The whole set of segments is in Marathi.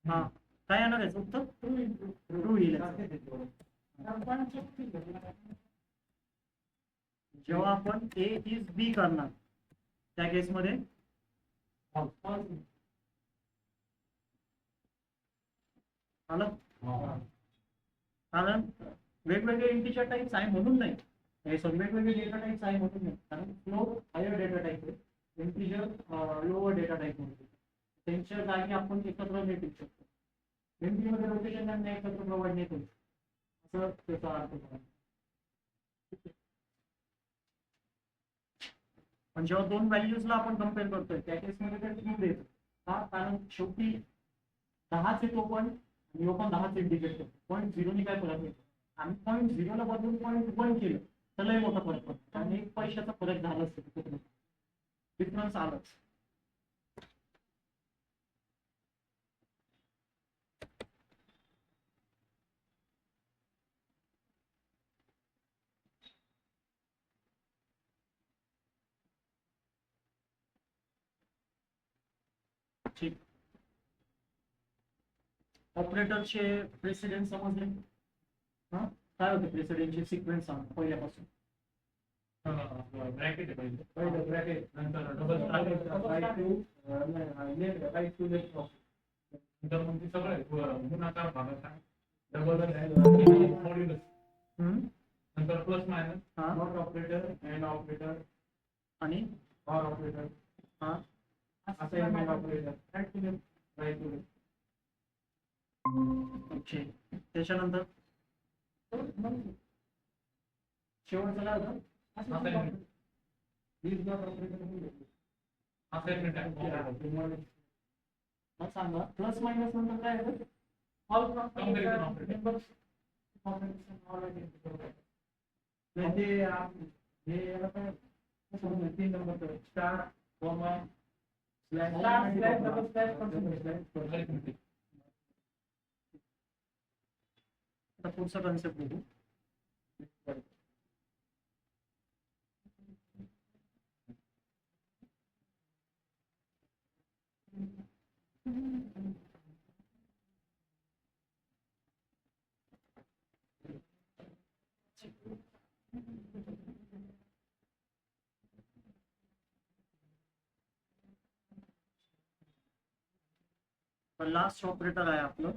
हा काय येणार आहे उत्तर ट्रू येईल. जेव्हा आपण ए इज बी करणार त्या केसमध्ये आलं, कारण वेगवेगळे इंटीजर टाइप्स आहे म्हणून नाही, हे सगळे वेगवेगळे डेटा टाइप्स आहे म्हणून नाही, कारण फ्लोट हायर डेटा टाइप आहे, इंटीजर लोअर डेटा टाइप मध्ये त्यांच्या जागी आपण एकत्र नाही ठेवू शकतो. एमपी मध्ये लोकेशन नाही एकत्र प्रोव्हाइड नाही करू असं त्याचा अर्थ आहे. पण जेव्हा दोन व्हॅल्यूजला आपण कम्पेअर करतोय त्या केसमध्ये ते ट्रू देतो का, कारण शेवटी 10 चे तो पण आणि ओपन 10 चे इंडिकेट करतो. 0.0 ने काय फरक नाही, आम्ही 0.0 ला बदलून 0.1 केलं तर लय मोठा फरक पडतो आणि एक पैशाचा फरक झाला असतो, डिफरन्स आलाच. ठीक, ऑपरेटरचे प्रेसिडेंट समजले. हा काय होते प्रेसिडेंटचे सिक्वेन्स सांग पहिल्यापासून. ब्रॅकेट आहे पहिलं ब्रॅकेट, नंतर डबल राईट टू लेफ्ट, नंतर मग ते सगळं गुणाकार भागाकार डबल मॉड्युलस, नंतर plus minus, not operator, and operator आणि ऑर ऑपरेटर, हा assignment operator, right to left, right to left. Okay, त्याच्यानंतर शेवटचं काय होतं? Assignment. This not operator assignment आहे. मग सांगा प्लस मायनस नंतर काय होतं? All comparison operator. म्हणजे हे याला काय समजून 3 number star comma slash double slash. आता पुढचा कन्सेप्ट बघू. लास्ट ऑपरेटर आहे आपलं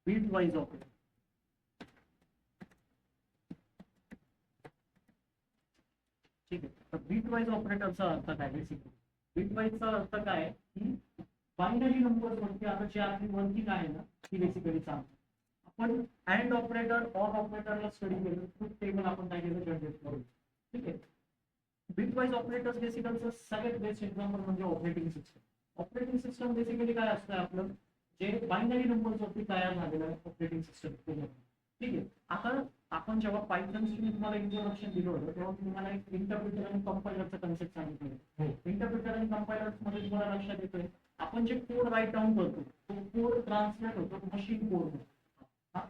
बीट वाईज ऑपरेटर. ठीक आहे, तर बीट वाईज ऑपरेटरचा अर्थ काय बेसिकली? बीट वाईजचा अर्थ काय की बायनरी नंबर्स वरती आता जी आपली वर्किंग आहे ना ती बेसिकली सांगतो. आपण अँड ऑपरेटर ऑर ऑपरेटरला स्टडी केलं खूप टेबल आपण काय केलं जनरेट करू. ठीक आहे, बीट वाईज ऑपरेटर्स बेसिकलचं सगळ्यात बेस्ट एक्झाम्पल म्हणजे operating system. Operating system basically काय असतं आपलं, जे बायनरी नंबर्स वरती तयार झालेलं आहे ऑपरेटिंग सिस्टम. ठीक आहे, आता आपण जेव्हा पायथनची तुम्हाला इंट्रोडक्शन दिलं होतं तेव्हा तुम्हाला एक इंटरप्रिटर आणि कंपायलरचा कन्सेप्ट सांगितलं. इंटरप्रिटर आणि कंपायलर्स मध्ये तुम्हाला लक्षात येतोय आपण जे कोड राईट डाऊन करतो तो कोड ट्रान्सलेट होतो मशीन कोड.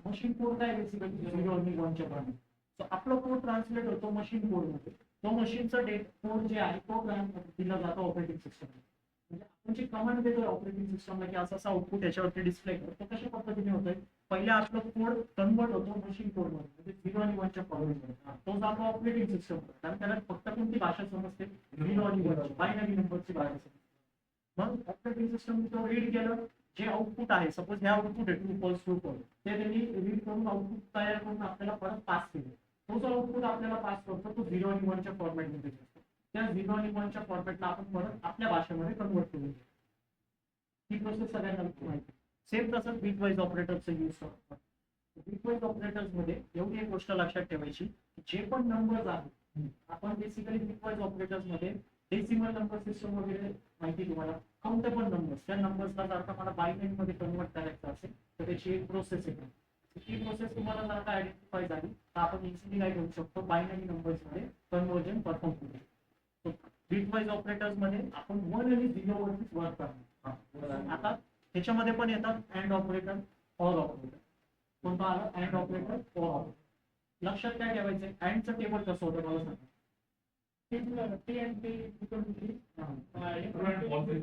मशीन कोड काय बेसिकली 0 आणि 1 च्या प्रमाणे. सो आपला कोड ट्रान्सलेट होतो मशीन कोड मध्ये, तो मशीनचा कोड जे आहे तो दिला जातो ऑपरेटिंग सिस्टम. म्हणजे आपण जे कमांड देतोय ऑपरेटिंग सिस्टमला की असं आउटपुट याच्यावरती डिस्प्ले करतो, कशा पद्धतीने होतोय पहिला आपला कोड कन्वर्ट होतो मशीन कोड मध्ये म्हणजे 0 आणि 1 च्या फॉर्मॅटमध्ये. तो जातो ऑपरेटिंग सिस्टम कारण त्याला फक्त कोणती भाषा समजते 0 आणि 1 बायनरी नंबरची भाषा समजते. मग ऑपरेटिंग सिस्टम तो रीड केलं जे आउटपुट आहे, सपोज हे आउटपुट आहे 2 = 2 ते त्यांनी रीड करून आउटपुट तयार करून आपल्याला परत पास केलं. तो जो आउटपुट आपल्याला पास करतो तो 0 आणि 1 च्या फॉर्मॅटमध्ये असतो. त्या 0 आणि 1 च्या फॉर्मॅटला आपण परत आपल्या भाषेमध्ये कन्वर्ट करू. ही प्रोसेस सगळ्यांना माहिती. सेम तसंच बीट वाईज ऑपरेटरचा यूज करतो. बीट वाईज ऑपरेटर्स मध्ये एवढी एक गोष्ट लक्षात ठेवायची जे पण नंबर्स आहेत आपण बेसिकली बीट वाईज ऑपरेटर्स मध्ये डेसिमल नंबर सिस्टम वगैरे माहिती तुम्हाला, काउंटेबल नंबर्स त्या नंबर्सला जर का मला बायनरी मध्ये कन्वर्ट करायचं असेल तर त्याची एक प्रोसेस आहे. ती प्रोसेस तुम्हाला जर का आयडेंटिफाय झाली तर आपण इझिली काय करू शकतो बायनरी नंबर्स मध्ये कन्वर्जन परफॉर्म करू शकतो. बीट वाईज ऑपरेटर्स मध्ये आपण 1 आणि 0 वरतीच वर्क करतो. आता त्याच्यामध्ये पण येतात अँड ऑपरेटर ऑर ऑपरेटर. कोणता आला अँड ऑपरेटर ऑर ऑपरेटर. लक्षात काय ठेवायचं, अँडचं टेबल कसं होतं मला सांगा. True and false is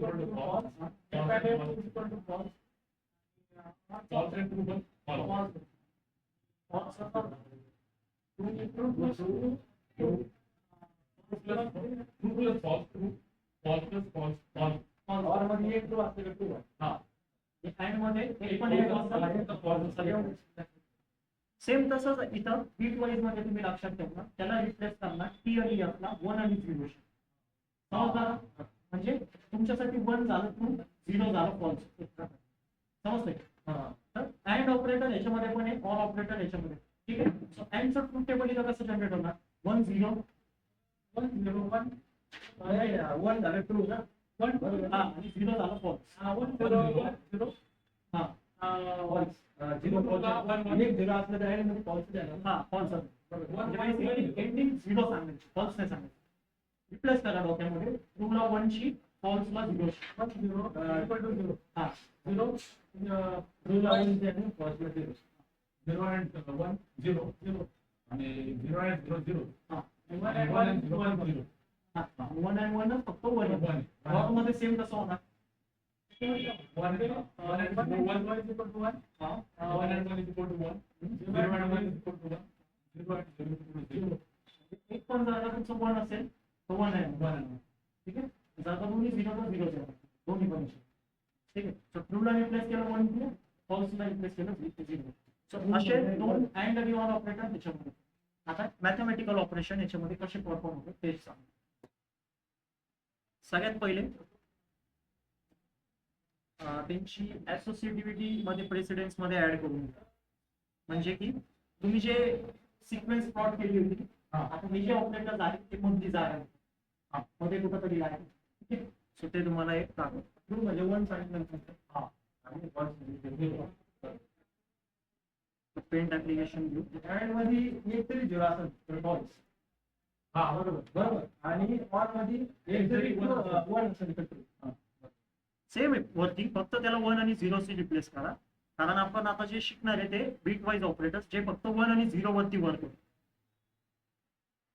equal to false. False and true but false. True plus false, true. False plus false, false. और मध्ये एक ट्रू असलेलं ट्रू आहे. हा. अँड मध्ये एक पण एक असतं. सेम तसंच इथं बीट वाईज मध्ये तुम्ही लक्षात ठेवा, त्याला रिप्लेस करणार टी आणि एफ ला 1 आणि 0. समजलं? म्हणजे तुमच्यासाठी 1 झालं ट्रू, 0 झालं फॉल्स. समजतंय? तर अँड ऑपरेटर याच्यामध्ये पण आहे, ऑल ऑपरेटर याच्यामध्ये. ठीक आहे. सो अँडचं ट्रूथ टेबल इथं कसं जनरेट होणार, 1 0 1 0 1 1 झालं ट्रू ना. 1 हा आणि 0 झालं फॉल्स. 1 0 0 हा फॉल्स. 0 फॉल्स. एक 0 असलं तर आहे म्हणजे फॉल्स द्यायला. हा फॉल्स म्हणजे एंडिंग 0 सांगायचं, फॉल्स नाही सांगायचं. रिप्लेस करा डोक्यामध्ये, ट्रूला 1 ची, फॉल्सला 0 ची. 1 0 इक्वल टू 0. हा 0 ट्रूला 1 आणि फॉल्सला 0. 0 and 1 0 0 आणि 0 and 0 0. हा 1 आणि and 1 1 and 0 1 0. हा 1 आणि 1 फक्त 1 1 फॉर मध्ये सेम कसं होणार. 1 and 0 1 is equal to 1. हा 1 and 1 is equal to 1. 0 and 1 is equal to 1. 0 and 0 is equal to 0. एक पण जर का तुमचं 1 असेल तर 1 आहे. 1 and 1. ठीक आहे. जर का दोन्ही 0 तर 0 आहे, दोन्ही पण असेल. ठीक आहे. सो ट्रूला रिप्लेस केलं 1 2, फॉल्सला रिप्लेस केलं 0. सो असे दोन अँड आणि ऑल ऑपरेटर त्याच्यामध्ये. आता मॅथमॅटिकल ऑपरेशन याच्यामध्ये कसे परफॉर्म होते ते सांग. सगळ्यात पहिले त्यांची असोसिएटिव्हिटी मध्ये प्रेसिडेन्स मध्ये ऍड करून घ्या. म्हणजे की तुम्ही जे सिक्वेन्स प्लॉट केली होती, आता हे जे ऑपरेटर्स आहेत ते मधली जागा आहे, मध्ये कुठं तरी आहे. ठीक आहे. सो ते तुम्हाला एक दाखव. ट्रू म्हणजे 1 सांगितलं. हा आणि फॉल्स म्हणजे 0. पेंट ऍप्लिकेशन घेऊ. अँड मध्ये एक तरी 0 असेल तर फॉल्स. हा बरोबर. बरोबर. आणि ऑर मध्ये एक जरी 1 असेल तर ट्रू. सेम आहे वरती, फक्त त्याला 1 आणि 0 ची रिप्लेस करा. कारण आपण आता जे शिकणार आहे ते बीट वाईज ऑपरेटर्स जे फक्त 1 आणि 0 वरती वर्क होते.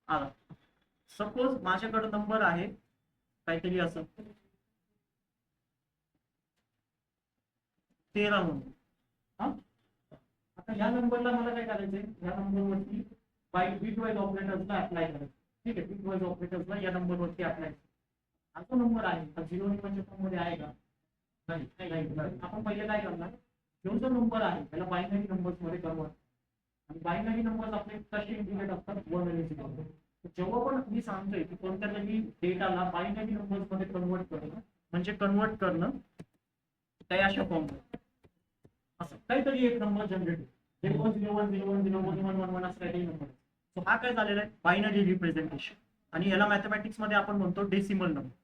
आला सपोज माझ्याकडे नंबर आहे काहीतरी असं 13 म्हणून. हा आता या नंबरला मला काय करायचंय, या नंबरवरती बीट वाईज ऑपरेटर्सला अप्लाय करायचं. ठीक आहे. बीट वाईज ऑपरेटर्सला या नंबरवरती अप्लाय. हा जो नंबर आहे हा 0 आणि 55 मध्ये आहे का, नाही. आपण पहिले काय करणार, जो जो नंबर आहे त्याला बायनरी नंबर्स मध्ये कन्वर्ट. आणि बायनरी नंबर्स आपले कसे इंडिकेट असतात, 1 आणि 0. जेव्हा पण मी सांगतोय की कोणत्या तरी डेटाला बायनरी नंबर्स मध्ये कन्वर्ट करणं म्हणजे कन्वर्ट करणं काही अशा फॉर्म असं काहीतरी एक नंबर जनरेट होईल. 1 0 1 0 1 0 1 1 1 1 असं काहीतरी नंबर. सो हा काय झालेला आहे, बायनरी रिप्रेझेंटेशन. आणि याला मॅथमॅटिक्स मध्ये आपण म्हणतो डेसिमल नंबर.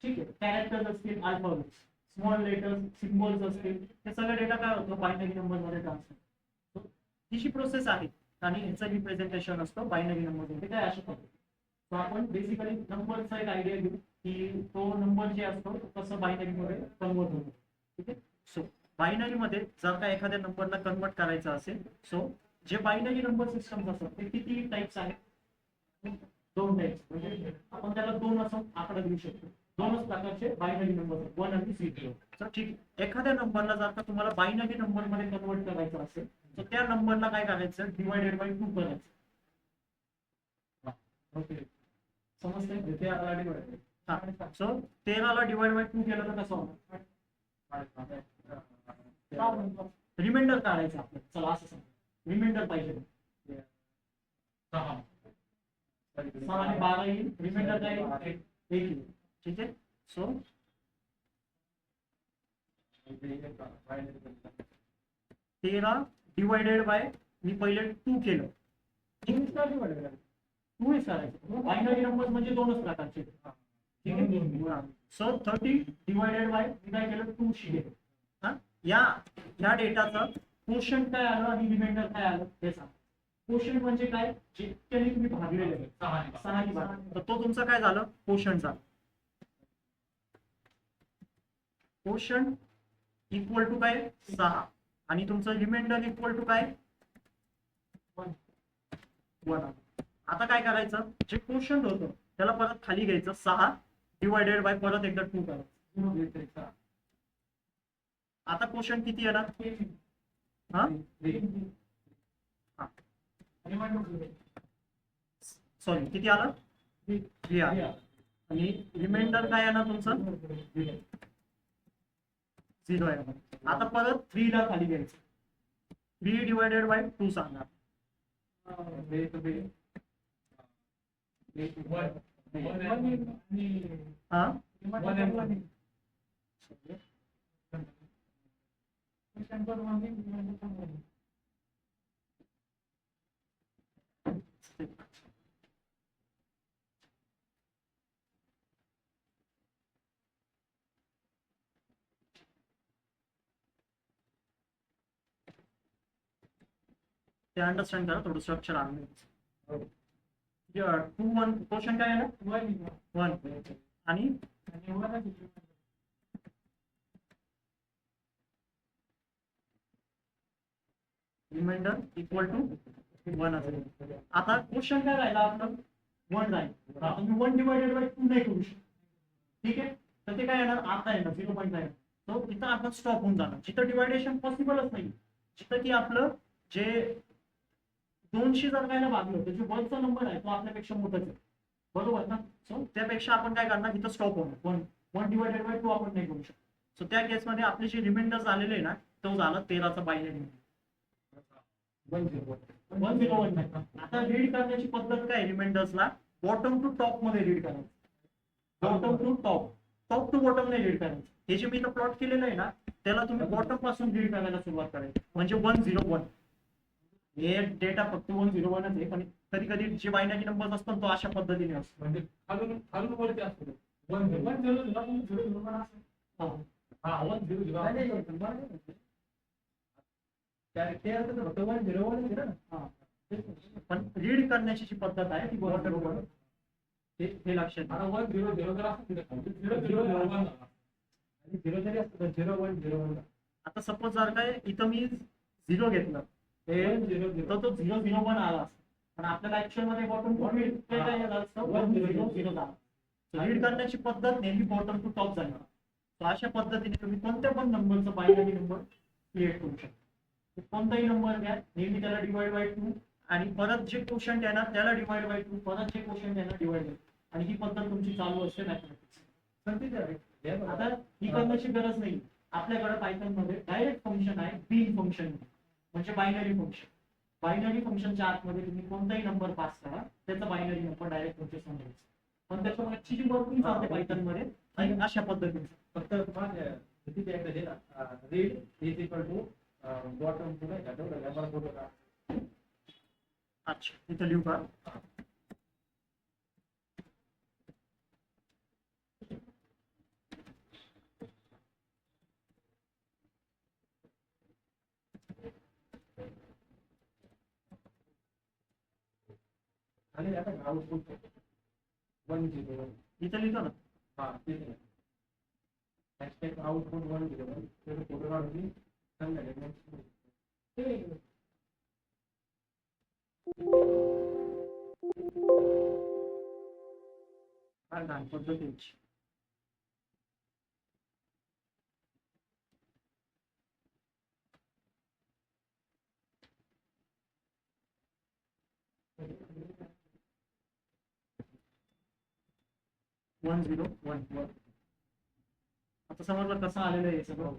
ठीक आहे. कॅरेक्टर्स असतील, अल्फाबेट्स, स्मॉल लेटर्स, सिम्बॉल्स असतील, हे सगळं डेटा काय होतं, बायनरी नंबर मध्ये ट्रान्सफर. ही जी प्रोसेस आहे आणि याचं रिप्रेझेंटेशन असतं बायनरी नंबर मध्ये काय अशा पद्धतीने. सो आपण बेसिकली नंबरचा एक आयडिया घेऊ की तो नंबर जे असतो तो कसं बायनरी मध्ये कन्वर्ट होतो. ठीक आहे. सो बायनरी मध्ये जर का एखाद्या नंबरला कन्वर्ट करायचं असेल, सो जे बायनरी नंबर सिस्टम असतात ते किती टाइप्स आहेत, 2 टाइप्स. म्हणजे आपण त्याला 2 असं आकडा देऊ शकतो. 2च प्रकारचे बायनरी नंबर, 1 आणि 0. तर ठीक आहे. एखाद्या नंबरला जर का तुम्हाला बायनरी नंबर मध्ये कन्वर्ट करायचं असेल तर त्या नंबरला काय करायचं, डिवायडेड बाय 2 करायचं. ओके. समजतंय? ते आता डिवाइड. हा. सो 13 ला डिवाइड बाय 2 केलं तर कसं होणार, रिमाइंडर काढायचं आपलं. चला असं सांग, रिमाइंडर पाहिजे. 6 6 आणि 12 येईल, रिमाइंडर काय येईल, 1 येईल. ठीक आहे. सो 13 डिवायडेड बाय, मी पहिले 2 केलं, 2 इज करायचं. बायनरी नंबर म्हणजे 2च प्रकारचे. ठीक आहे. सो 30 डिवायडेड बाय, मी काय केलं, 2 केलं. हा या डेटाचं क्वोशंट काय आलं आणि रिमाइंडर काय आलं हे सांग. क्वोशंट म्हणजे काय, जितक्याने तुम्ही भागलेले आहे 6 ने भाग, तर तो तुमचा काय झालं, क्वोशंट झालं. क्वोशंट इक्वल टू काय, 6 आणि तुमचं रिमाइंडर इक्वल टू काय, 1 आलं. आता काय करायचं, जे क्वोशंट होतं त्याला परत खाली घ्यायचं, 6 डिवायडेड बाय परत एकदा 2 करायचं. आता क्वोशंट किती येणार? हा सॉरी, किती आलं? 3 आलं. आणि रिमाइंडर काय येणार तुमचं? 0 आहे. आता परत 3 ला खाली घ्यायचं, 3 डिवायडेड बाय 2 सांगा. हा ते अंडरस्टँड करा, थोडं स्ट्रक्चर आणलं. 2 1 क्वेश्चन काय आहे ना? 1 आणि रिमाइंडर इक्वल टू 1 असेल. आता क्वेश्चन काय राहिला आपलं? 1 राहील. आता तुम्ही 1 डिवायडेड बाय 2 नाही करू शकत, ठीक आहे? तर ते काय येणार? आता येणार 0.9. तो तिथं आपण स्टॉप होऊन जाणार. जिथं डिवायडेशन पॉसिबलच नाही, जिथं की आपलं जे 200 जर काय भागलं तर जो वरचा नंबर आहे तो आपल्यापेक्षा मोठाच आहे, बरोबर ना? सो त्यापेक्षा आपण काय करणार, इथं स्टॉप होणार. 1 डिवायडेड बाय 2 आपण नाही करू शकत. सो त्या केसमध्ये आपले जे रिमाइंडर झालेले आहे ना, तो झाला 13चा बायनरी. 101 नाही. आता रीड करण्याची पद्धत काय? रिमाइंडर्सला बॉटम टू टॉप मध्ये रीड करायचं. Bottom to top, top to bottom नाही रीड करायचं. हे जे मी इथं प्लॉट केलेलं आहे ना, त्याला तुम्ही बॉटम पासून रीड करायला सुरुवात करायची. म्हणजे 101 हे डेटा फक्त 101च आहे, पण कधी कधी जे बायनरी नंबर असतात तो अशा पद्धतीने असतो. म्हणजे खालून खालून वरती असतो. 1 0 हा 1 0 पण रीड करण्याची जी पद्धत आहे ती बरोबर हे लक्षात घ्या. 1 0 0 जर असतं 0 0 0 0 जरी असतं 0 1 0 1. आता सपोज जर काय इथं मी 0 घेतलं, तर तो 0 0 1 आला असता, पण आपल्याला ऍक्च्युअल मध्ये बॉटम टू काय झालं असतं? 1 0 0 झालं. रीड करण्याची पद्धत नेहमी बॉटम टू टॉप जाणार. तर अशा पद्धतीने तुम्ही कोणत्या पण नंबरचा बायनरी नंबर क्रिएट करू शकता. कोणताही नंबर घ्या, नेहमी त्याला डिवाइड बाय 2 आणि परत जे क्वोशंट येणार त्याला डिवाइड बाय 2, परत जे क्वोशंट येणार डिवाइड बाय, आणि ही पद्धत तुमची चालू असते मॅथमॅटिक्स. आता ही करण्याची गरज नाही. आपल्याकडे पायथन मध्ये डायरेक्ट फंक्शन आहे, बिन फंक्शन, म्हणजे बायनरी फंक्शन. बायनरी फंक्शनच्या आतमध्ये तुम्ही कोणताही नंबर पास करा, त्याचा बायनरी नंबर डायरेक्ट तुमच्या समोर येईल. पण त्याच्यामध्ये जी वर्किंग चालते पायथन मध्ये आणि अशा पद्धतीने फक्त तिथे एकदा हे ना, read is equal to bottom to नाही का, तेवढं नंबर फोटो का. अच्छा इथं लिहू का? आणि आता आउटपुट 1 0 1. इथं लिहितो ना. हा ठीक आहे. हॅशटॅग आउटपुट 1 0 1 त्याचा फोटो काढून सांगायला काय लहान पद्धतीची. One zero one. आता समजलं कसं आलेलं आहे सगळं.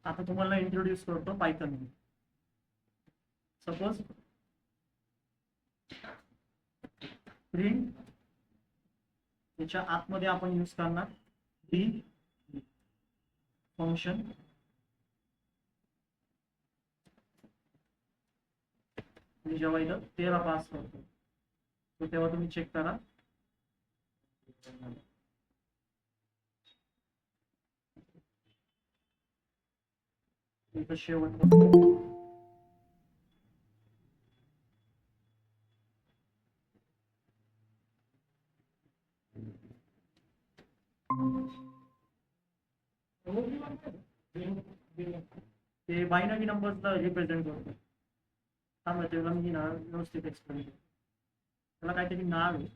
आता तुम्हाला इंट्रोड्यूस करतो पायथन. सपोज प्रिंट, त्याच्या आतमध्ये आपण यूज करणार डी फंक्शन. मी जेव्हा इथं 13 पास करतो तो तेव्हा तुम्ही चेक करा. इथं शेवट ते बायनरी नंबर्सला रिप्रेझेंट करतो. थांबा त्याला मी ना व्यवस्थित एक्सप्लेन करतो. त्याला काहीतरी नाव आहे.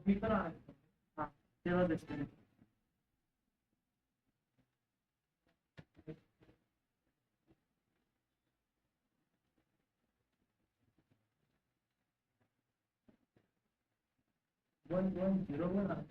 मी तर आहे. हा तेव्हाच एक्सप्लेन करतो. वन वन झिरो वन आहे.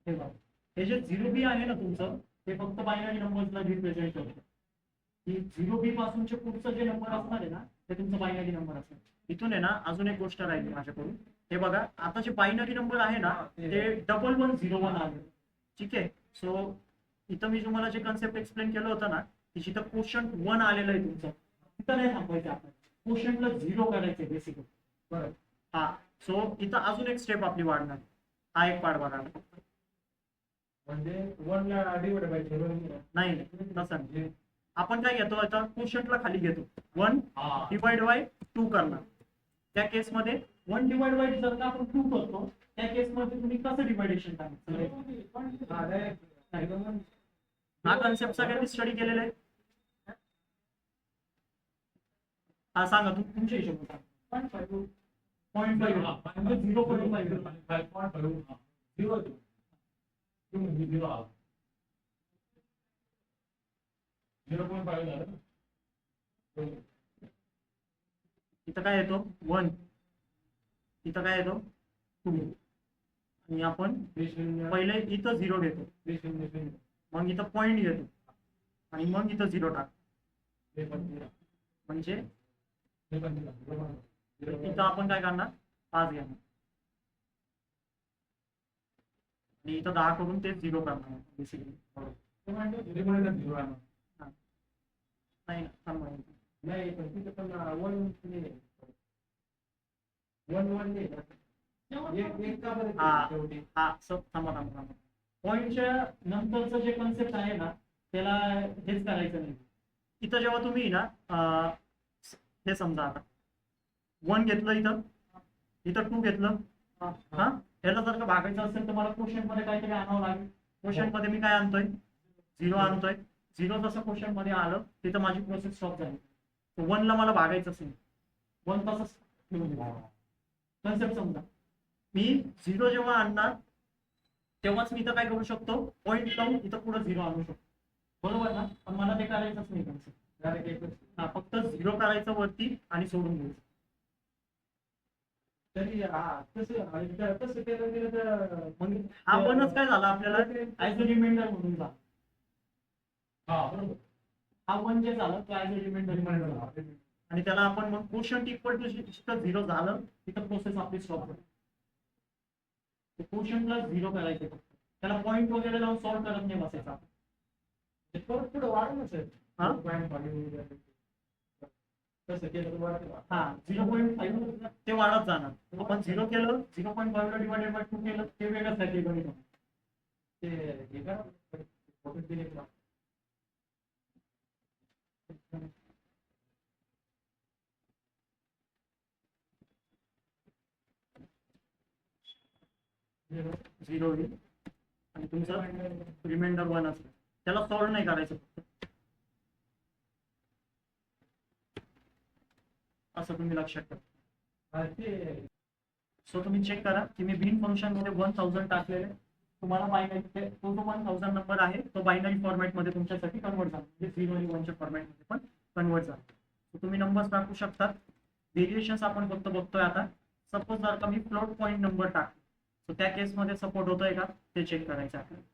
हे बघा, हे जे 0B आहे ना तुमचं, ते फक्त बायनरी नंबर्सला रिप्रेझेंट करतं. की 0B पासूनचे पुढचं जे नंबर असणार आहे ना, ते तुमचं बायनरी नंबर असणार. इथून आहे ना अजून एक गोष्ट राहिली माझ्याकडून. हे बघा, आता जे बायनरी नंबर आहे ना ते 1101 आले. ठीक आहे. सो इथं मी तुम्हाला जे कन्सेप्ट एक्सप्लेन केलं होतं ना, की जिथं क्वोशंट 1 आलेलं आहे तुमचं, तिथं नाही थांबायचं आपण, क्वोशंटला 0 करायचंय बेसिकली. बरं. हा, सो इथं अजून एक स्टेप आपली वाढणार. हा एक पार्ट बघा. म्हणजे वन ला डिवाइड बाय झिरो नाही तसं नाही. आपण काय घेतो आता, क्वोशंटला खाली घेतो, 1 हा. डिवाइड बाय 2 करणार. त्या केसमध्ये 1 डिवाइड बाय जर का आपण 2 करतो, त्या केसमध्ये तुम्ही कसं डिवायडेशन करायचं? हा कन्सेप्ट सगळ्यांनी स्टडी केलेला आहे. हा सांगा तुमच्या हिशोबाने. 0.5 म्हणजे 0.5. इथं काय येतो 1, इथं काय येतो 2, आणि आपण पहिले इथं 0 घेतो, मग इथं पॉइंट घेतो आणि मग इथं 0 टाक. म्हणजे इथं आपण काय करणार, 5 घेणार आणि इथं 10 करून ते 0 करणार बेसिकली. नाही ना, थांबा. नाही पण तिथे पण वन वन वन एक का बरं हा शेवटी? हा सब थांबा. पॉइंटच्या नंतरचं जे कन्सेप्ट आहे ना, त्याला हेच करायचं नाही. इथं जेव्हा तुम्ही ना हे समजा आता 1 घेतलं, इथं 2 घेतलं, हा याला जर का भागायचं असेल तर मला क्वोशंट मध्ये काहीतरी आणावं लागेल. क्वोशंट मध्ये मी काय आणतोय, 0 आणतोय. 0 जसं क्वोशंट मध्ये आलं तिथं माझी प्रोसेस स्टॉप झाली. 1 ला मला भागायचंच नाही, 1 तसंच ठेवून दिलं. कन्सेप्ट समजा, मी 0 जेव्हा आणणार तेव्हाच मी इथं काय करू शकतो, पॉईंट लावून इथं पुढे 0 आणू शकतो. बरोबर ना? पण मला ते करायचंच नाही कन्सेप्ट. हा फक्त 0 करायचं वरती आणि सोडून द्यायचं. तरी तसं केलं गेलं तर मग हा 1च काय झाला आपल्याला ऍज अ रिमाइंडर म्हणून झाला. हा 1 जे झालं तो ऍज अ रिमाइंडर, आणि त्याला आपण मग क्वोशंट इक्वल टू जिथं 0 झालं तिथं प्रोसेस आपली स्टॉप होते. क्वोशंटला 0 करायचं, त्याला पॉईंट वगैरे लावून सॉल्व्ह करत नाही बसायचा. परत पुढे वाढलं सर. हा? तसं केलं तर वाढतं. हा 0.5 ते वाढत जाणार. आपण 0 केलं, 0.5 ला डिवाइडेड बाय 2 केलं, ते वेगळंच आहे. ते हे का फोटो दिले का? 0 होईल आणि तुमचं रिमाइंडर 1 असेल. त्याला सॉल्व्ह नाही करायचं, असं तुम्ही लक्षात ठेवा. सो तुम्ही चेक करा की मी बिन फंक्शन मध्ये 1000 टाकलेले, तुम्हाला बायनरी तो जो 1000 नंबर आहे तो बायनरी फॉर्मॅट मध्ये तुमच्यासाठी कन्वर्ट झाला, म्हणजे 0 आणि 1 च्या फॉर्मॅट मध्ये पण कन्वर्ट झाला. सो तुम्ही नंबर्स टाकू शकता. व्हेरिएशन्स आपण फक्त बघतोय आता. सपोज जर का मी फ्लोट पॉईंट नंबर टाकतो, सो त्या केसमध्ये सपोर्ट होतोय का ते चेक करायचं आपल्याला.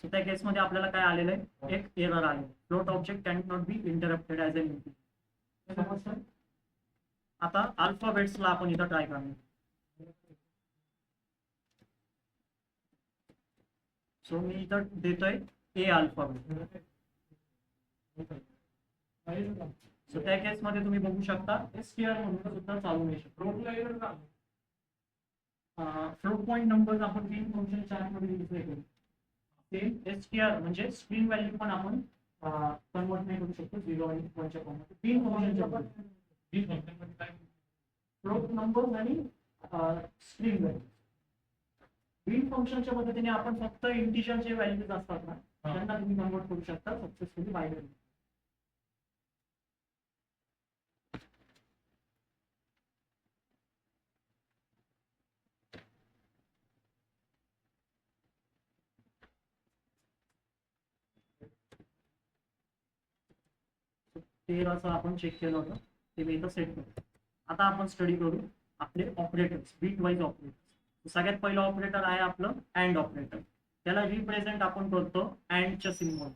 सो त्या केसमध्ये आपल्याला काय आलेलं आहे, एक एरर आले, float object can not be interrupted as N input. आता अल्फाबेट्सला आपण इथं ट्राय करणार. सो मी इथं देतोय ए अल्फाबेट. सो त्या केसमध्ये तुम्ही बघू शकता एसटीआर म्हणून सुद्धा चालू नाही शकतो. फ्लोट पॉईंट नंबर आपण तीन फंक्शन चार्टमध्ये डिस्प्ले करू. सेम एसटीआर म्हणजे स्ट्रिंग व्हॅल्यू पण आपण कन्वर्ट नाही करू शकतो 0 आणि 1 च्या फॉर्ममध्ये. तीन फंक्शनच्या फ्लोट नंबर आणि स्ट्रिंग व्हॅल्यू. बिन फंक्शनच्या मदतीने आपण फक्त इंटिजरचे व्हॅल्यूज असतात ना त्यांना तुम्ही कन्वर्ट करू शकता सक्सेसफुली बायनरी. तेराचं आपण चेक केलं होतं ते मी इथं सेट करतो. आता आपण स्टडी करू आपले ऑपरेटर्स, बीट वाईज ऑपरेटर्स. सगळ्यात पहिलं ऑपरेटर आहे आपलं अँड ऑपरेटर. त्याला रिप्रेझेंट आपण करतो अँडच्या सिम्बॉल.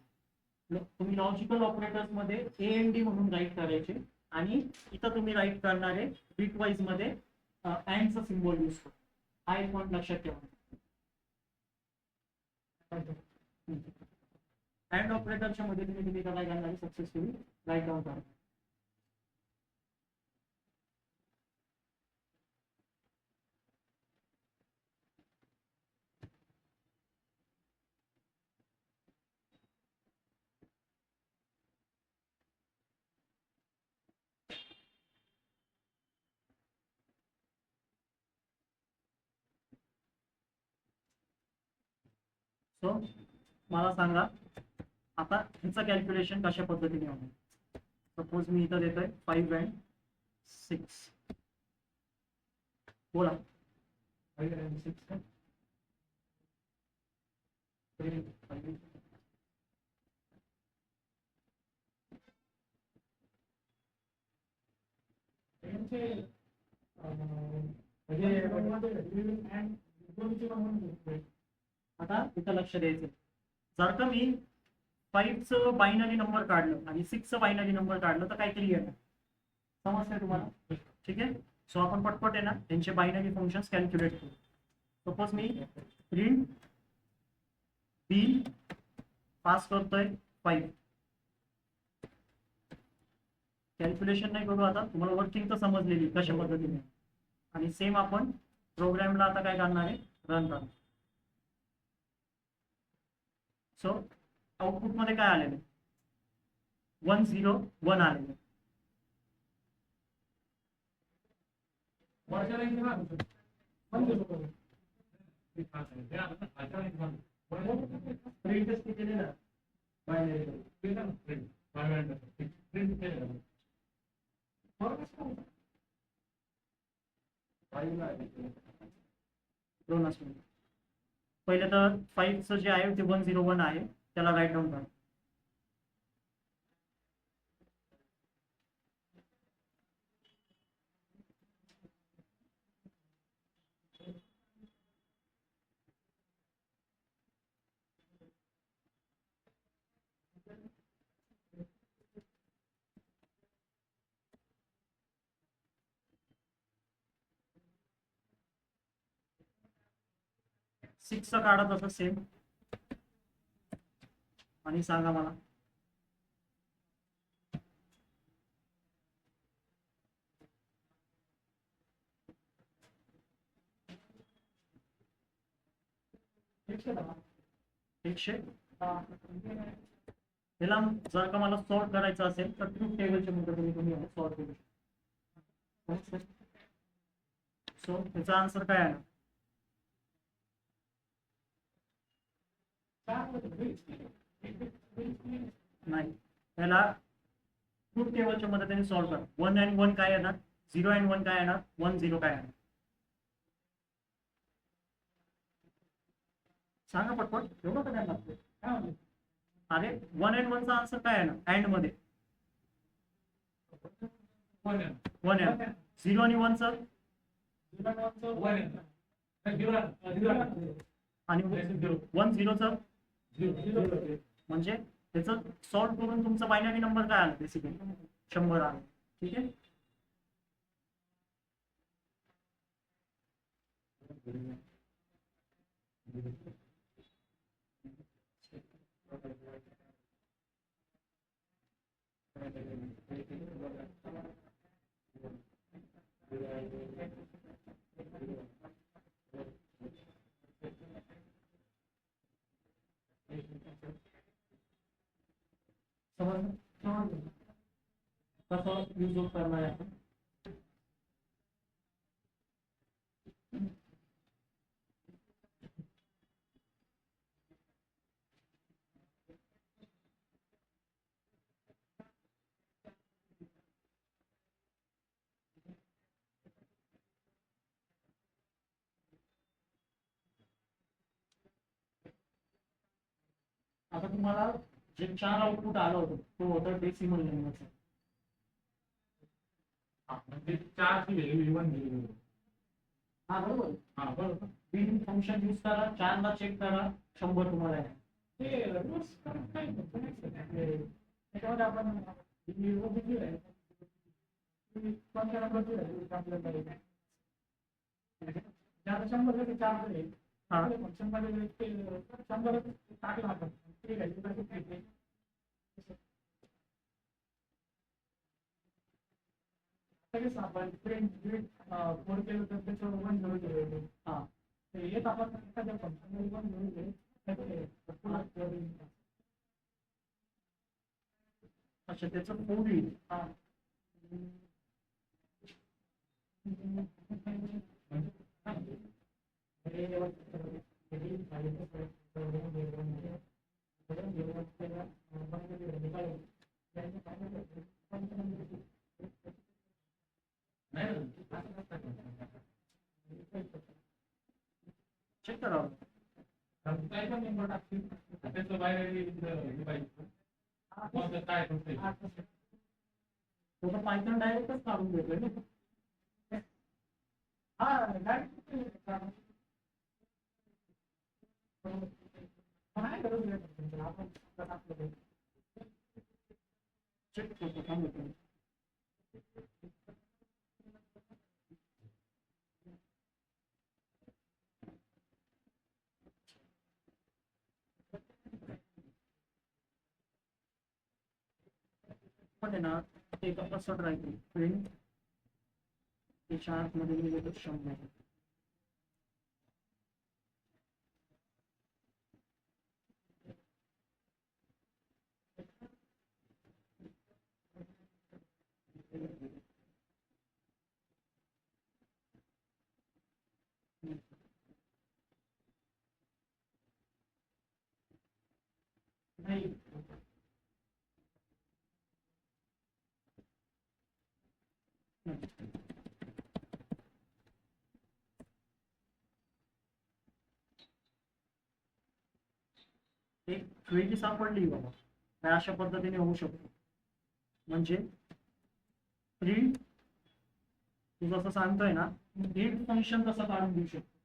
तुम्ही लॉजिकल ऑपरेटर्स मध्ये AND म्हणून राईट करायचे आणि इथं तुम्ही राईट करणारे बीट वाईज मध्ये अँडचा सिम्बॉल यूज करतो. हा एक पॉईंट लक्षात ठेवा. अँड ऑपरेटरच्या मध्ये तुम्ही काय करणार सक्सेसफुली राईट डाऊन करा. सो मला सांगा आता ह्याचं कॅल्क्युलेशन कशा पद्धतीने होणार. सपोज मी इथं देतोय 5 and 6. बोला. 5 and 6 का? आता इथं लक्ष द्यायचं. जर का मी 5चं बायनरी नंबर काढलं आणि 6चं बायनरी नंबर काढलं तर काहीतरी येणार. समजतंय तुम्हाला? ठीक आहे. सो आपण पटपट आहे ना त्यांचे बायनरी फंक्शन्स कॅल्क्युलेट करू. सपोज मी प्रिंट बी पास करतोय 5. कॅल्क्युलेशन नाही करू आता, तुम्हाला वर्किंग तर समजलेली कशा पद्धतीने. आणि सेम आपण प्रोग्रामला आता काय करणार आहे, रन करणार. सो आउटपुट मध्ये काय आलेलं 1 0 1 आलेलं. प्रिंट केलेलं पहिले तर 5चं जे आहे ते 1 0 1 आहे त्याला राईट डाऊन करा. सिक्सचं काढा तसं सेम आणि सांगा मला. याला जर का मला सॉर्ट करायचं असेल तर ट्रूथ टेबलच्या मदतीने तुम्ही सॉर्ट करू शकता. सो त्याचा आन्सर काय आहे? नाही, त्याला ट्रूथ टेबलच्या मदतीने सॉल्व्ह करा. 1 and 1 काय येणार, 0 and 1 काय येणार, 1 0 काय येणार. सांगा पटपट. एवढं काय लागतं. अरे 1 and 1 चा आन्सर काय आहे ना अँड मध्ये. पण आहे. 1 आहे. 0 आणि 1 चं वन आहे. नाही, झिरो आहे. झिरो आहे. आणि झिरो. 1 0 चं झिरो. म्हणजे त्याचं सॉल्व करून तुमचा बायनरी नंबर काय आला बेसिकली 100 आला. ठीक आहे. समजलं? कसं यूज करणार आहे आपण. आता तुम्हाला जे 4 आउटपुट आलं होतं तो होता डेसिमल नंबरचा. हा, म्हणजे 4 ची व्हॅल्यू 1 दिली. हा बरोबर. हा, बरोबर. बिन फंक्शन यूज करा, 4 ला चेक करा, 100 तुम्हाला आहे. ते रोज काय होतं नाही सर. त्याच्यामध्ये आपण दिली आहे. कोणत्या नंबरची व्हॅल्यू आपल्याला पाहिजे. ज्याला 100 चे 4 दिले. हा. फंक्शन मध्ये ते 100 टाकला आपण. ते व्हॅल्यू कशी पाहिजे. लगेच आपण प्रिंट कोड केलं तर त्याच्यावर 1 0 0. हा. ते येत आपण एखाद्या फंक्शन मध्ये 1 0 0 अच्छा त्याचं कोड येईल. हा. चेक करावं. काय पण नंबर टाकतील त्याचं बाहेर हे पाहिजे. कोणतं काय करतंय. तो तर पायथन डायरेक्टच काढून देतोय ना. हा, डायरेक्ट नाही करू शकत आपण टाकलं. चेक करतो थांबतो. पण आहे ना ते कसं राहील प्रिंट त्याच्या आतमध्ये गेले तर 100. नाही. एक क्वेरी सापडली बाबा. काय अशा पद्धतीने होऊ शकतो. म्हणजे प्रिंट तू जसं सांगतोय ना प्रिंट फंक्शन कसं काढून देऊ शकतो.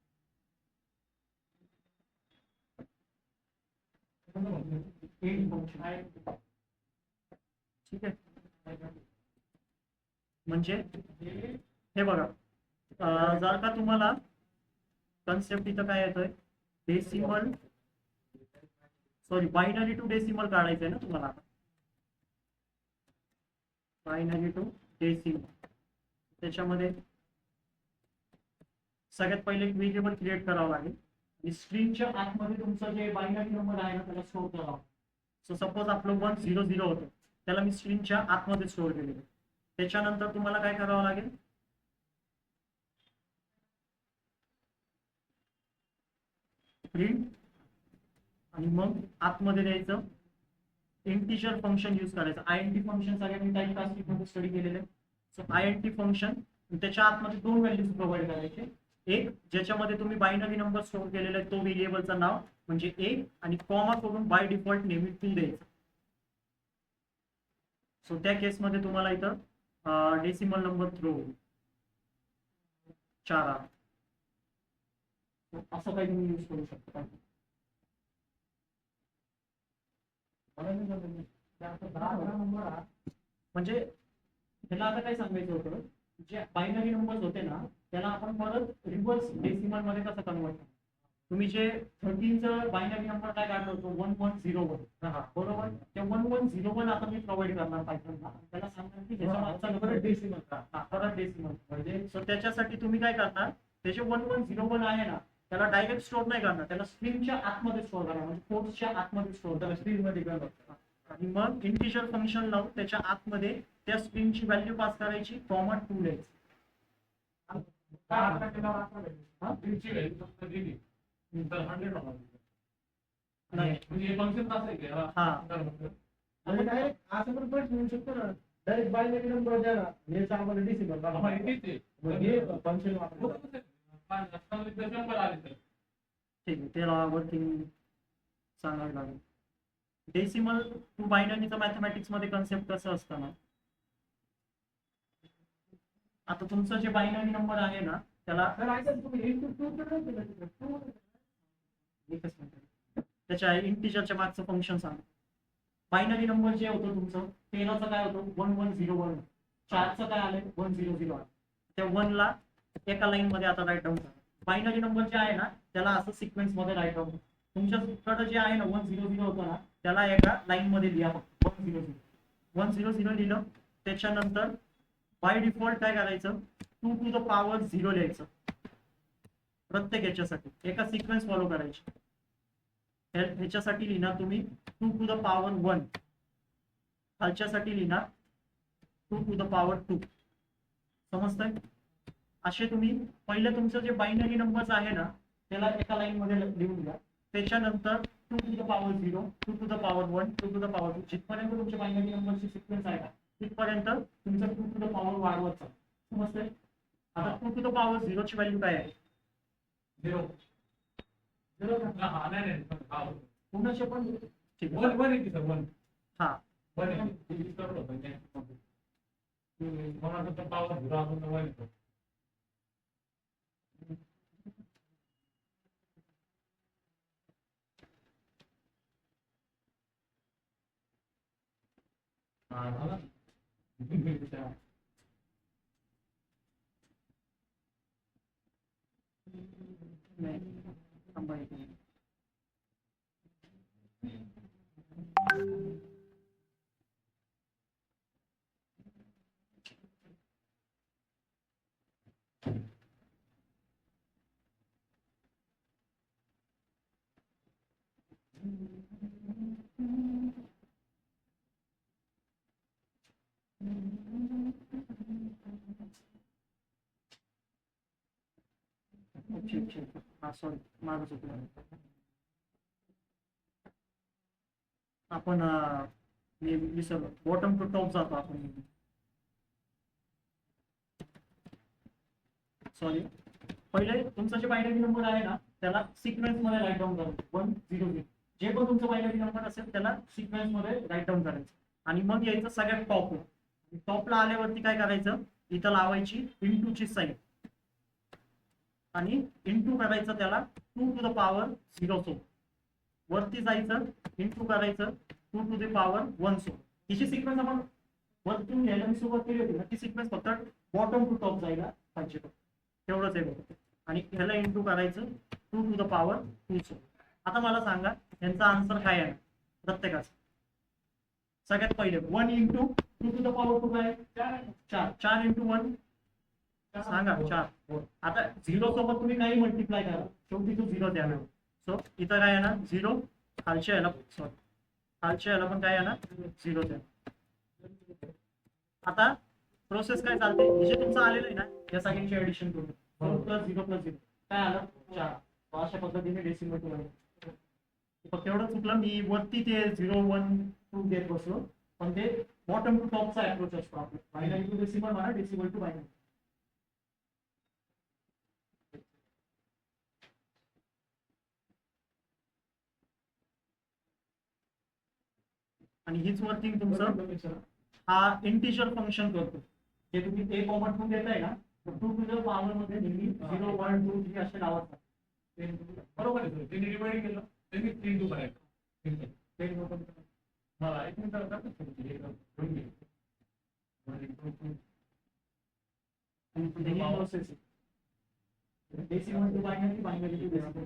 प्रिंट फंक्शन आहे. ठीक आहे. म्हणजे हे बघा जर का तुम्हाला कन्सेप्ट इथं काय येतोय decimal sorry binary to decimal काढायचंय ना तुम्हाला. बायनरी टू डेसिमल त्याच्यामध्ये सगळ्यात पहिले एक व्हेरिएबल क्रिएट करावं लागेल आणि स्ट्रिंगच्या आतमध्ये तुमचं जे बायनरी नंबर आहे ना त्याला स्टोअर करावं. सो सपोज आपलं 1 0 0 होतं त्याला मी स्ट्रिंगच्या आतमध्ये स्टोअर केलेलं. त्याच्यानंतर तुम्हाला काय करावं लागेल प्रिंट आणि मग आतमध्ये द्यायचं इंटिजर फंक्शन यूज करायचं. आयएनटी फंक्शन सगळ्यांनी टाईप कास्टिंग मध्ये स्टडी केलेलं आहे. सो आयएनटी फंक्शन त्याच्या आतमध्ये 2 व्हॅल्यूज प्रोव्हाइड करायचे. एक ज्याच्यामध्ये तुम्ही बायनरी नंबर स्टोअर केलेला आहे तो व्हेरिएबलचं नाव म्हणजे 1 आणि कॉमा करून बाय डिफॉल्ट नेहमी 2 द्यायचं. सो त्या केसमध्ये तुम्हाला इथं डेसिमल नंबर थ्रो 4 असं काही तुम्ही यूज करू शकता. म्हणजे त्याला आता काय सांगायचं होतं, जे बायनरी नंबर्स होते ना त्याला आपण परत रिव्हर्स डेसिमल मध्ये कसं कन्वर्ट करतो. तुम्ही जे 13चं बायनरी नंबर काय काढलं होतं 1101 बरोबर, ते 1101 आता मी प्रोव्हाइड करणार पायथनला. त्याला सांगणार की ह्याच्या मागचा नंबर डेसिमल परत डेसिमल म्हणजे. सो त्याच्यासाठी तुम्ही काय करणार, त्याचे 1101 आहे ना त्याला डायरेक्ट स्टोअर नाही करणार, त्याला स्ट्रिंगच्या आतमध्ये स्टोअर करणार, म्हणजे कोर्सच्या आतमध्ये स्टोअर करणार स्ट्रिंग मध्ये करणार. आणि मग इंटिजर फंक्शन लावून त्याच्या आतमध्ये त्या स्ट्रिंगची व्हॅल्यू पास करायची, कॉमा 2 लिहायचं. स्ट्रिंगची व्हॅल्यू फक्त दिली तर 100 होणार. नाही म्हणजे हे फंक्शन असं आहे की याला हा. आणि डायरेक्ट असं पण प्रश्न येऊ शकतो ना, डायरेक्ट बायनरी नंबर द्या ना, याचा आम्हाला डेसिमल आम्हाला येतेच आहे. मग हे फंक्शन वापरू. होतच आहे. 5 आले तर ठीक आहे, त्याला वर्किंग सांगावी लागेल. डेसिमल टू बायनरीचं मॅथमॅटिक्स मध्ये कन्सेप्ट कसं असतं ना, आता तुमचं जे बायनरी नंबर आहे ना त्याला तर ऐका तुम्ही into 2 तर नाही केलं तिकडे. 2 एकच मिनिट, त्याच्या इंटिजरच्या मागचं फंक्शन सांग. बायनरी नंबर जे होतं तुमचं 13चं काय होतं 1101, 4चं काय आलंय 100 आलं. त्या 1 ला एका लाईन मध्ये आता राईट डाऊन करा. बायनरी नंबर जे आहे ना त्याला असं सिक्वेन्स मध्ये राईट डाऊन. तुमच्याकडे जे आहे ना 100 होतं ना त्याला एका लाईन मध्ये लिहा फक्त 100 लिहिलं. त्याच्यानंतर बाय डिफॉल्ट काय करायचं 2 to the power 0 लिहायचं प्रत्येक याच्यासाठी, एका सिक्वेन्स फॉलो करायची. ह्याच्यासाठी लिहिणार तुम्ही 2 to the power 1, खालच्यासाठी लिहिणार 2 to the power 2. समजतंय? असे तुम्ही पहिले तुमचं जे बायनरी नंबर्स आहे ना त्याला एका लाईन मध्ये लिहून घ्या. त्याच्यानंतर 2 to the power 0, 2 to the power 1, 2 to the power 2 जिथपर्यंत तुमच्या बायनरी नंबरची सिक्वेन्स आहे ना तिथपर्यंत तुमचं 2 to the power वाढवत चालतं. समजतंय? आता 2 to the power 0 ची व्हॅल्यू काय आहे? 0. हा नाही नाही हा पुन्हा पण ठीक आहे. 1 येते सर 1. हा 1 येते. ते करत होतं ते. कोणाचं तर पावर 0 असून तर 1 येतो. हा झाला. नाही थांबा एक मिनिट. ठीक हा सॉरी माझं चुकलं. आपण मी विसरलो, बॉटम टू टॉप जातो आपण. सॉरी, पहिले तुमचा जे बायनरी नंबर आहे ना त्याला सिक्वेन्स मध्ये राईट डाऊन करायचं 100. जे पण तुमचं बायनरी नंबर असेल त्याला सिक्वेन्स मध्ये राईट डाऊन करायचं आणि मग यायचं सगळ्यात टॉपला. टॉपला आल्यावरती काय करायचं, इथं लावायची इंटूची साईन आणि इंटू करायचं त्याला 2 to the power 0 सोबत. वरती जायचं इंटू करायचं 2 to the power 1 सोबत. हिची सिक्वेन्स आपण वरतून घ्यायला मी सुरुवात केली होती ना ती सिक्वेन्स फक्त बॉटम टू टॉप जायला पाहिजे तेवढंच आहे बघ. आणि ह्याला इंटू करायचं 2 to the power 2 सोबत. आता मला सांगा यांचा आन्सर काय आहे प्रत्येकाचा. सगळ्यात पहिले 1 into 2 to the power 2 काय 4 into 1 सांगा 4. आता 0 सोबत तुम्ही काही मल्टिप्लाय करा शेवटी तो 0 द्यावा. सो इथं काय येणार 0, खालच्या याला पण काय येणार 0 द्या. आता प्रोसेस काय चालते, जे तुमचं आलेलं आहे ना या सगळ्यांची ऍडिशन करून 4 + 0 + 0 काय आलं 4. अशा पद्धतीने डेसिमल टू आले. फक्त एवढं चुकलं मी वरती ते 0 1 2 देत बसलो, पण ते बॉटम टू टॉपचा अप्रोच असतो आपला. बायनरी टू डेसिमल म्हणा, डेसिमल टू बायनरी. आणि हीच वर्किंग तुमचं हा इंटिजर फंक्शन करतो. हे तुम्ही ए कॉमन टू देताय ना, तर 2 टू द पॉवर मध्ये नेहमी 0 1 2 3 असे लावत बरोबर आहे सर. त्यांनी डिवाइड केलं त्यांनी 3 टू करायचं. मला एक मिनिट करतात घेऊन घे. Process decimal to binary, binary to decimal.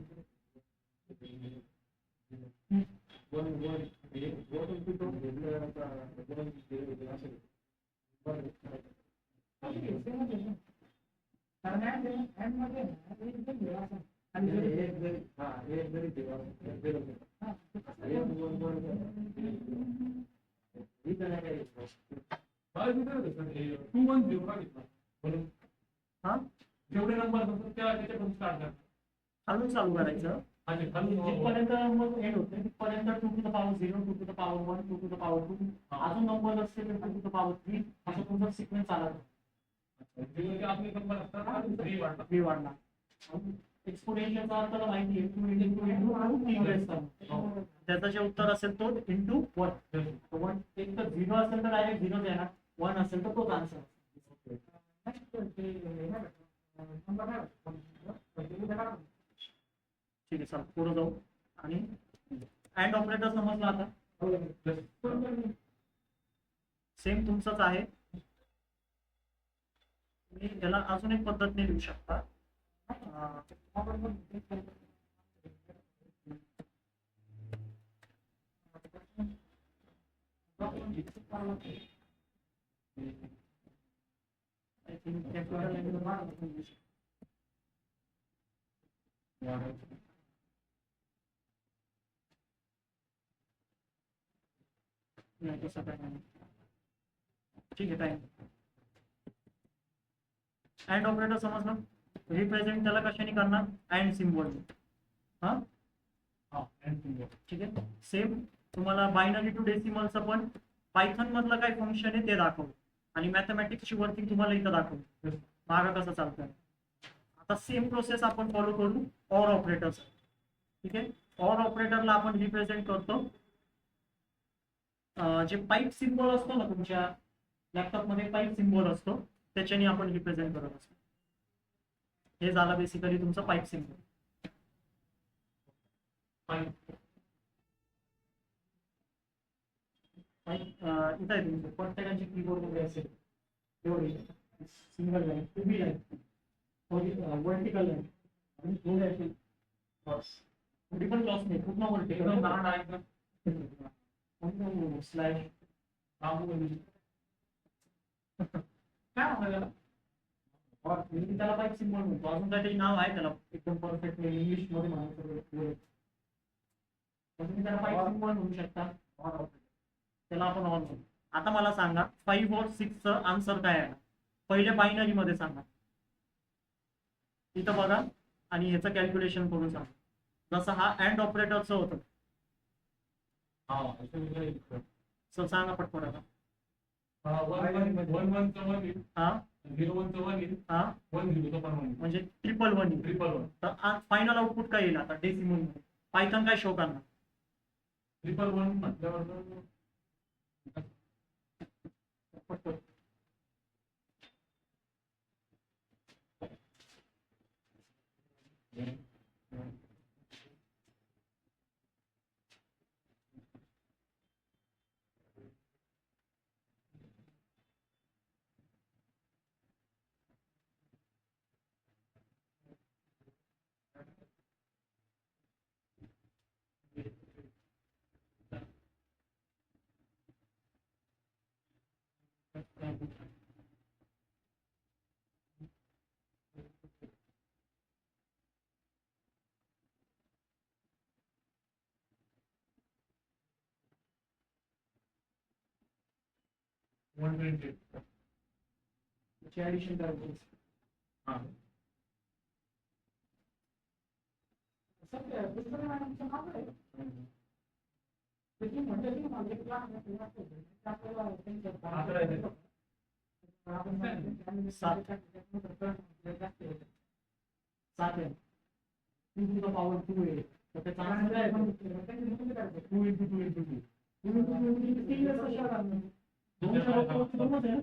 हा जेवढे नंबर असतात त्याच्यापासून स्टार्ट करतात. खालून चालू करायचं. आणि खाली जिथपर्यंत मग एंड होते तिथपर्यंत 2 to the power 0, 2 to the power 1, 2 to the power 2, अजून नंबर असतील 2 टू द पॉवर 3, असं तुमचा सिक्वेन्स चालत आपले नंबर असतात 3 वाढतात. बी वाढला. एक्सपोनेन्शियलचा अर्थ माहिती आहे, 2 इंटू 2 इंटू 3 रेस करणार. त्याचं जे उत्तर असेल तो इंटू 1. 1 एक तर 0 असेल तर डायरेक्ट 0 येणार, 1 असेल तर तोच आन्सर. ठीक आहे, चला पुढे जाऊ. आणि अँड ऑपरेटर समजला आता. सेम तुमचंच आहे. तुम्ही याला अजून एक पद्धतीने लिहू शकता. नाही तसं काय नाही. ठीक आहे, टाइम. अँड ऑपरेटर समजलं. रिप्रेझेंट त्याला कशाने करणार, अँड सिम्बॉल. हा ठीक आहे. सेम तुम्हाला बायनरी टू डेसिमलचं पण पायथन मधलं काय फंक्शन आहे ते दाखवलं आणि मॅथमॅटिक्सची वर्किंग तुम्हाला इथं दाखवलं मागं कसं चालतंय. आता सेम प्रोसेस आपण फॉलो करू ऑर ऑपरेटरचा. ठीक आहे. ऑर ऑपरेटरला आपण रिप्रेझेंट करतो जे पाईप सिम्बॉल असतो ना तुमच्या लॅपटॉप मध्ये, पाईप सिम्बॉल असतो त्याच्याने आपण रिप्रेझेंट करत असतो. हे झालं बेसिकली तुमचं पाईप सिम्बॉल. इथं आहे तुमचं प्रत्येकाची कीबोर्ड वगैरे असेल एवढी सिंगल लाईन, उभी लाईन, वर्टिकल लाईन आणि दोन असेल क्रॉस. थोडी पण क्रॉस नाही, पूर्ण वर्टिकल स्लॅश. काय म्हणाला त्याला पाईप सिम्बॉल म्हणतो. अजून काहीतरी नाव आहे त्याला एकदम परफेक्ट इंग्लिश मध्ये म्हणायचं. तुम्ही त्याला पाईप सिम्बॉल म्हणू शकता. त्याला आपण ऑन म्हणू. आता मला सांगा 5 और 6चं आन्सर काय आहे. पहिले बायनरी मध्ये सांगा, इथं बघा आणि ह्याचं कॅल्क्युलेशन करून सांगा. जसं हा अँड ऑपरेटरचं होतं सांगा पटपट. आता 1 1 चं 1 येईल, हा 0 1 चं 1 येईल, हा 1 0 चं पण 1 येईल, म्हणजे ट्रिपल 1. ट्रिपल 1. तर फायनल आउटपुट काय येईल आता डेसिमल मध्ये. पायथन काय शो करणार, ट्रिपल 1 म्हटल्यावर पटपट. ऍडिशन करायचं. हा सात आहे. 2 टू द पॉवर 2 आहे. तर त्याचा आन्सर काय आहे? 2 इंटू 2 इंटू 2. 2 इंटू 2 इंटू 3 आहे.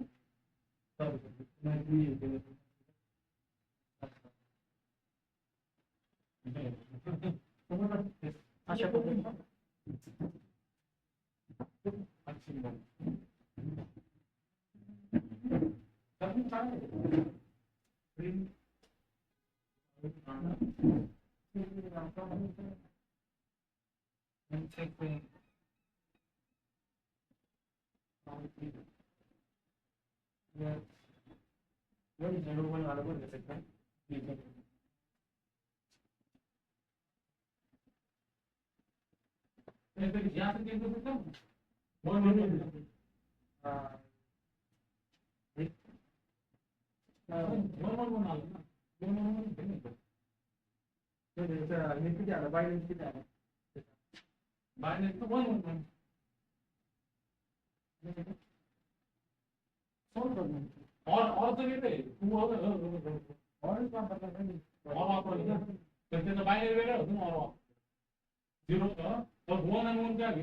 अशा पद्धतीने और तर येते तू त्याचं बाहेर वेगळं होतं ना झिरो वन आणि वन काय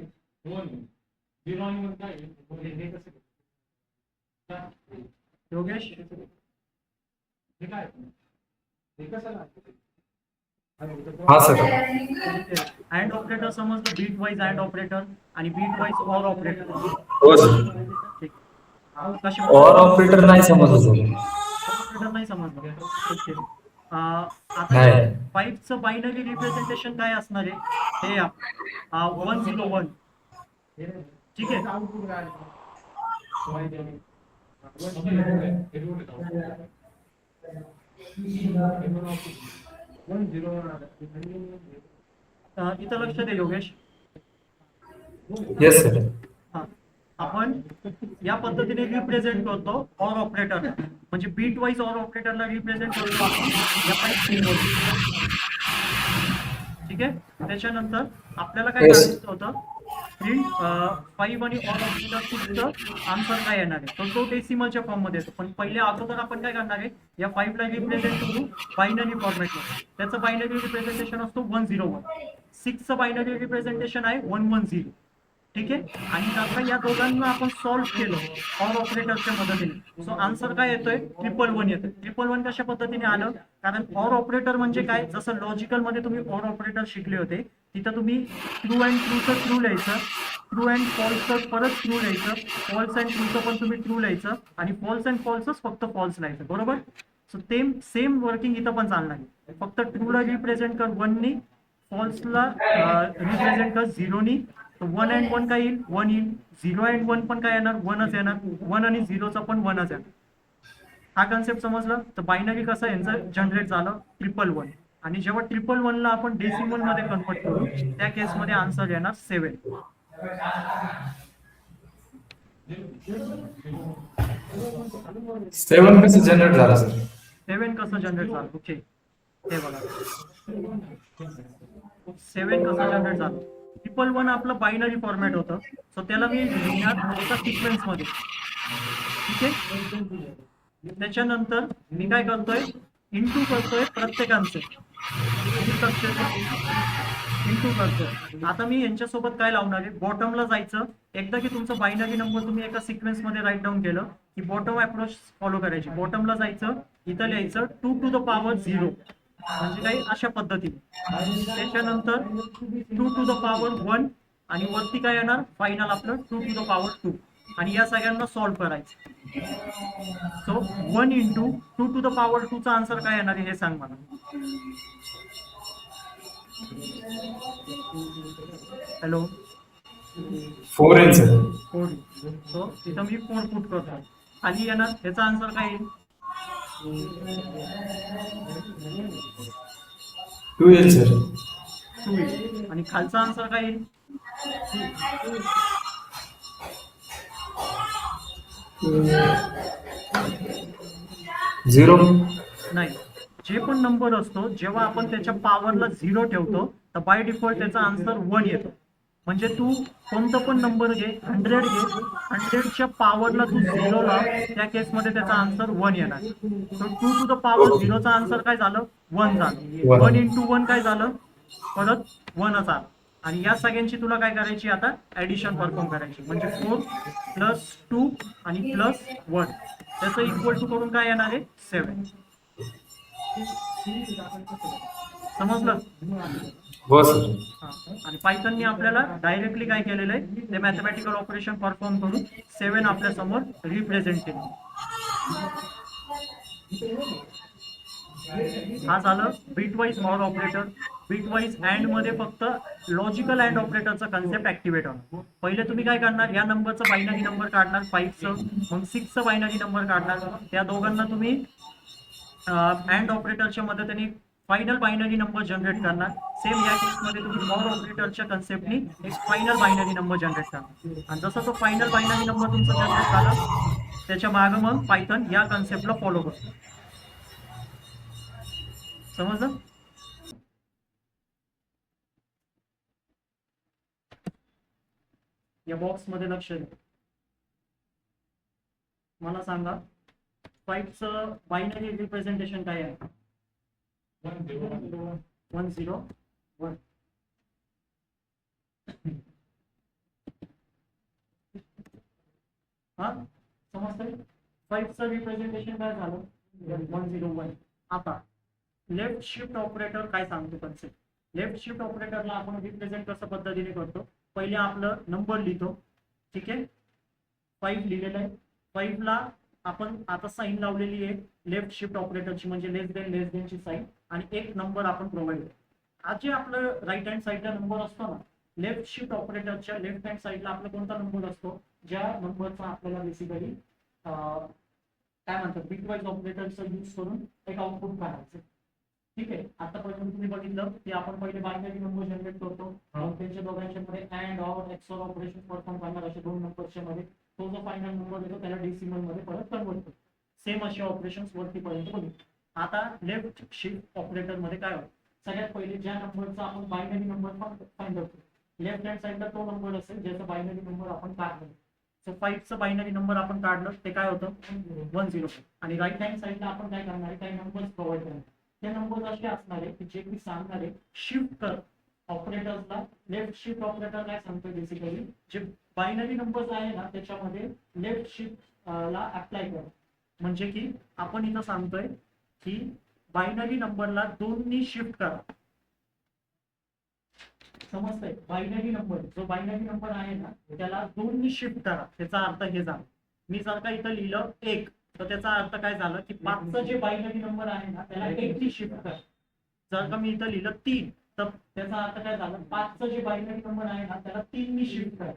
वन झिरो आणि वन काय हे कसं योगेश हे काय हे कसं हा सर. अँड ऑपरेटर समजलं, बीट वाईज अँड ऑपरेटर आणि बीट वाईज ऑर ऑपरेटर. हो सर. ठीक. कशी और ऑपरेटर नाही समजलं सर. ऑपरेटर नाही समजलं. ओके. आता नाही. पाईपचं बायनरी रिप्रेझेंटेशन काय असणार आहे? हे 101. ठीक आहे. इथं लक्ष दे योगेश. Yes sir. हा, आपण या पद्धतीने रिप्रेझेंट करतो ऑर ऑपरेटर, म्हणजे बीट वाईज ऑर ऑपरेटरला रिप्रेझेंट करतो आपण या पाईप मध्ये. ठीक आहे. त्याच्यानंतर आपल्याला काय Yes. करायचं होतं, प्रिंट 5 आणि ऑर ऑपरेटरचं आन्सर काय येणार आहे तर तो डेसिमलच्या फॉर्म मध्ये येतो. पण पहिले अगोदर आपण काय करणार आहे, या 5 ला रिप्रेझेंट करू बायनरी फॉर्मॅटमध्ये. त्याचं बायनरी रिप्रेझेंटेशन असतो 101. 6 चं बायनरी रिप्रेझेंटेशन आहे 110. ठीक आहे. आणि आता या दोघांना आपण सॉल्व्ह केलं ऑर ऑपरेटरच्या मदतीने. सो आन्सर काय येतोय, 111 येतोय. 111 कशा पद्धतीने आलं, कारण ऑर ऑपरेटर म्हणजे काय, जसं लॉजिकल मध्ये तुम्ही ऑर ऑपरेटर शिकले होते, तिथं तुम्ही ट्रू अँड ट्रूचं ट्रू लिहायचं, ट्रू अँड फॉल्सचं परत ट्रू लिहायचं, फॉल्स अँड ट्रूचं पण तुम्ही ट्रू लिहायचं, आणि फॉल्स अँड फॉल्सच फक्त फॉल्स लिहायचं. बरोबर. सो सेम वर्किंग इथं पण चालणार आहे. फक्त ट्रूला रिप्रेझेंट कर 1 नी, फॉल्सला रिप्रेझेंट कर 0 नी. 1 अँड 1 काय येईल, 1 येईल. 0 अँड 1 पण काय येणार, 1च येणार. 1 आणि 0चा पण 1च येणार. हा कन्सेप्ट समजला. तर बायनरी कसं यांचं जनरेट झालं 111. आणि जेव्हा 111 ला आपण डेसिमल मध्ये कन्वर्ट करू, त्या केसमध्ये आन्सर येणार 7. सेवन कसं जनरेट झाला सर? 7 कसं जनरेट झालं, ओके हे बघा. 7 कसं जनरेट झालं. 111 आपलं बायनरी फॉर्मॅट होतं, सो त्याला मी लिहिणार एका सिक्वेन्स मध्ये. ठीक आहे. त्याच्यानंतर मी काय करतोय, इंटू करतोय प्रत्येकांचे. इंटू करतोय. आता मी यांच्यासोबत काय लावणार आहे, बॉटमला जायचं. एकदा की तुमचं बायनरी नंबर तुम्ही एका सिक्वेन्स मध्ये राईट डाऊन केलं की बॉटम अप्रोच फॉलो करायची. बॉटमला जायचं, इथं लिहायचं 2 to the power 0, म्हणजे काही अशा पद्धतीने. त्याच्यानंतर 2 to the power 1, आणि वरती काय येणार फायनल आपलं 2 to the power 2, आणि या सगळ्यांना सॉल्व्ह करायचं. So 1 into 2 to the power 2 चा आन्सर काय येणार आहे हे सांग मला. हॅलो. 4 येईल सर. 4. सो इथं मी 4 पुट करतो. खाली येणार ह्याचा आन्सर काय येईल, 2 येईल सर. 2 येईल. आणि खालचा आन्सर काय येईल, 0. नाही. जे पण नंबर असतो जेव्हा आपण त्याच्या पॉवरला 0 ठेवतो तर बाय डिफॉल्ट त्याचा आन्सर 1 येतो. म्हणजे तू कोणतं पण नंबर घे, 100 घे, 100च्या पॉवरला तू 0 लाव, त्या केसमध्ये त्याचा आन्सर 1 येणार. सो 2 to the power 0 चा आन्सर काय झालं, 1 झालं. 1 into 1 काय झालं, परत 1च आलं. आणि या सगळ्यांची तुला काय करायची आता ऍडिशन परफॉर्म करायची म्हणजे 4 प्लस 2 आणि प्लस 1 त्याचं इक्वल टू करून काय येणार आहे 7. समजलं? हो सर. हा. आणि पायथनने आपल्याला डायरेक्टली काय केलेलं आहे ते मॅथमॅटिकल ऑपरेशन परफॉर्म करून 7 आपल्या समोर रिप्रेझेंट केलं. हा झालं bitwise or operator. Bitwise and मध्ये फक्त लॉजिकल अँड ऑपरेटरचा कन्सेप्ट ऍक्टिव्हेट होणार. पहिले तुम्ही काय करणार या नंबरचा बायनरी नंबर काढणार 5चं, मग 6चं बायनरी नंबर काढणार. त्या दोघांना तुम्ही अँड ऑपरेटरच्या मदतीने फायनल बायनरी नंबर जनरेट करणार. सेम या केसमध्ये तुम्ही ऑर ऑपरेटरच्या कन्सेप्टनी एक फायनल बायनरी नंबर जनरेट करणार. आणि जसा तो फायनल बायनरी नंबर तुमचा जनरेट झाला त्याच्या मागे मग पायथन या कन्सेप्टला फॉलो करतो. समजलं? या बॉक्स मध्ये लक्ष द्या. मला सांगा 5चं बायनरी रिप्रेझेंटेशन काय आहे? 101. हा समजतंय? 5चं रिप्रेझेंटेशन काय झालं 101. आता लेफ्ट शिफ्ट ऑपरेटर काय सांगतो कन्सेप्ट? लेफ्ट शिफ्ट ऑपरेटरला आपण रिप्रेझेंट कसं पद्धतीने करतो? पहिले आपलं नंबर लिहितो. ठीक आहे, 5 लिहिलेलं आहे. 5 ला आपण आता साईन लावलेली आहे लेफ्ट शिफ्ट ऑपरेटरची म्हणजे लेस देनची साईन आणि एक नंबर आपण प्रोव्हाइड करतो. आज जे आपलं राईट हँड साईडला नंबर असतो ना लेफ्ट शिफ्ट ऑपरेटरच्या लेफ्ट हँड साईडला आपला कोणता नंबर असतो ज्या नंबरचा आपल्याला बेसिकली काय म्हणतात बिटवाईज ऑपरेटरचा यूज करून एक आउटपुट काढायचं. ठीक आहे, आतापर्यंत तुम्ही बघितलं की आपण पहिले बायनरी नंबर जनरेट करतो मग त्यांच्या दोघांच्या मध्ये and or XOR operation perform करणार अशा दोन नंबरच्या मध्ये तो जो फायनल नंबर येतो त्याला डेसिमल मध्ये परत कन्वर्ट करतो. सेम असे ऑपरेशन्स वरती पर्यंत बघितले. आता लेफ्ट शिफ्ट ऑपरेटर मध्ये काय होतं सगळ्यात पहिले ज्या नंबरचा आपण बायनरी नंबर फाइंड करतो लेफ्ट हँड साइडला तो नंबर असेल ज्याचा बायनरी नंबर आपण काढलो. सो 5चं बायनरी नंबर आपण काढलं ते काय होतं 10 आणि राईट हँड साइडला आपण काय करणार आहे काही नंबर्स प्रोव्हाइड करणार. ते नंबर असे असणार आहे की जे मी सांगणार आहे शिफ्ट कर ऑपरेटर्सला. लेफ्ट शिफ्ट ऑपरेटर काय सांगतो बेसिकली जे बायनरी नंबर्स आहे ना त्याच्यामध्ये लेफ्ट शिफ्ट ला अप्लाय कर. म्हणजे की आपण इथं सांगतोय की बायनरी नंबरला 2नी शिफ्ट करा. समजतंय? बायनरी नंबर जो बायनरी नंबर आहे ना त्याला 2नी शिफ्ट करा. त्याचा अर्थ हे झाला मी जर का इथं लिहिलं 1 तर त्याचा अर्थ काय झालं की 5चं जे बायनरी नंबर आहे ना त्याला 1नी शिफ्ट करा. जर का मी इथं लिहिलं 3 तर त्याचा अर्थ काय झालं 5चं जे बायनरी नंबर आहे ना त्याला 3नी शिफ्ट करा.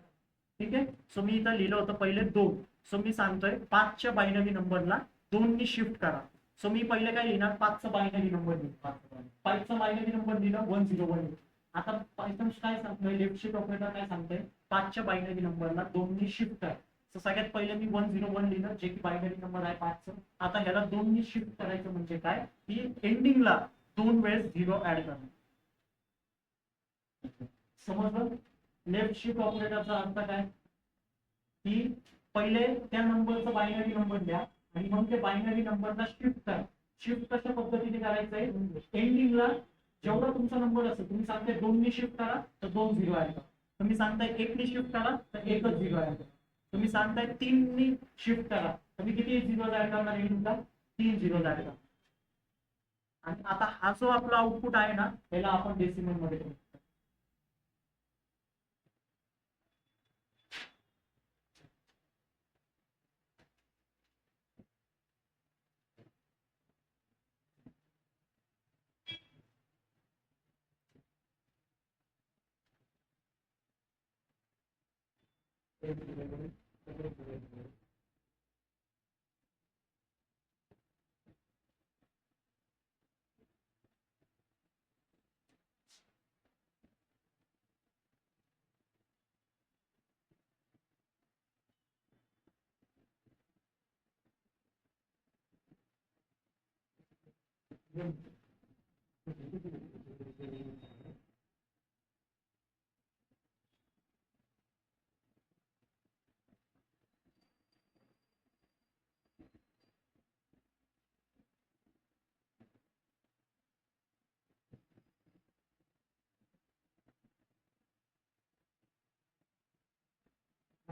ठीक आहे, सो मी इथं लिहिलं होतं पहिले 2. सो मी सांगतोय 5च्या बायनरी नंबरला 2नी शिफ्ट करा. सो मी पहिले काय लिहिणार 5चं बायनरी नंबर लिहिलं. 5चं बायनरी नंबर लिहिलं 101. आता पायथन काय सांगतोय लेफ्ट शिफ्ट ऑपरेटर काय सांगतोय 5च्या बायनरी नंबरला 2नी शिफ्ट करा. तर सगळ्यात पहिले मी 101 लिहिलं जे की बायनरी नंबर आहे 5चं. आता ह्याला 2नी शिफ्ट करायचं म्हणजे काय की एंडिंगला 2 वेळेस 0 ऍड करणं. समजलं? लेफ्ट शिफ्ट ऑपरेटरचा अर्थ काय की पहिले त्या नंबरचा बायनरी नंबर द्या आणि मग ते बायनरी नंबरला शिफ्ट करा. शिफ्ट कशा पद्धतीने करायचंय एंडिंगला जेवढा तुमचा नंबर असेल तुम्ही सांगताय 2नी शिफ्ट करा तर 2 0 ऍड करा. तुम्ही सांगताय 1नी शिफ्ट करा तर 1च 0 ऍड करा. तुम्ही सांगताय 3नी शिफ्ट करा तर मी किती 0 ऍड करणार एंडिंगला 3 0 ऍड करा. आणि आता हा जो आपला आउटपुट आहे ना त्याला आपण डेसिमल मध्ये करू.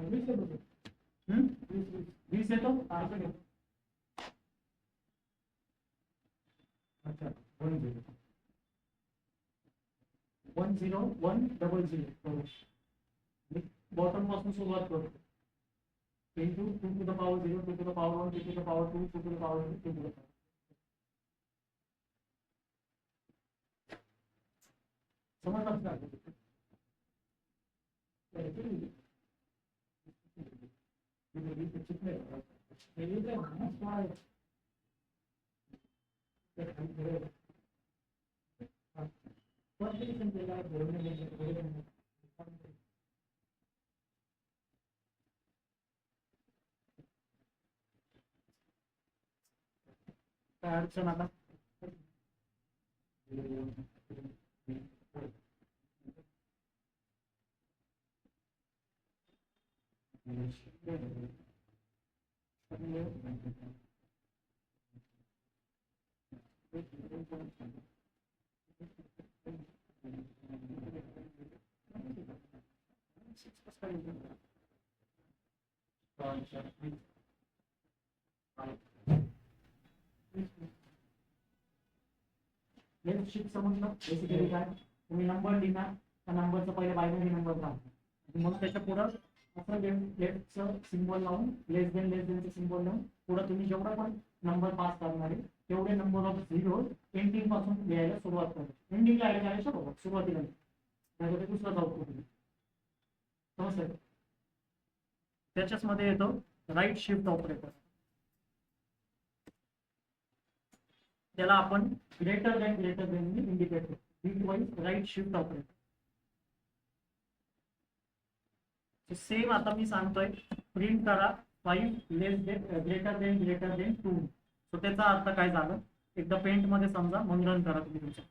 20 येतो. अच्छा 10 101000 बॉटम पासून सुरुवात करतो. Into 2 to the power 0, 2 to the power 1, 2 to the power 2, 2 to the power 3, 2 to the power. समजलं का? काय अडचण आता? शिफ्ट समजलं बेसिकली काय? तुम्ही नंबर लिहिणार, त्या नंबरचा पहिले बायनरी नंबर राहतो, मग त्याच्या पुढं असं लेफ्टचं सिम्बॉल लावून लेस देनचं सिम्बॉल लावून पुढे तुम्ही जेवढा पण नंबर पास करणार आहे तेवढे नंबर ऑफ झिरो एंडिंग पासून लिहायला सुरुवात करा. एंडिंगला ऍड करायचं बघा, सुरुवातीला नाही ते दुसराच आउटपुट. समजलं? त्याच्याच मध्ये येतो राईट शिफ्ट ऑपरेटर. त्याला आपण ग्रेटर दॅन इंडिकेट करतो. Bit wise right shift operator. Same आता मी सांगतोय, प्रिंट करा 5 ग्रेटर देन 2. सो त्याचा अर्थ काय झालं एकदा पेंट मध्ये समजा, मग रन करा तुम्ही तुमच्या.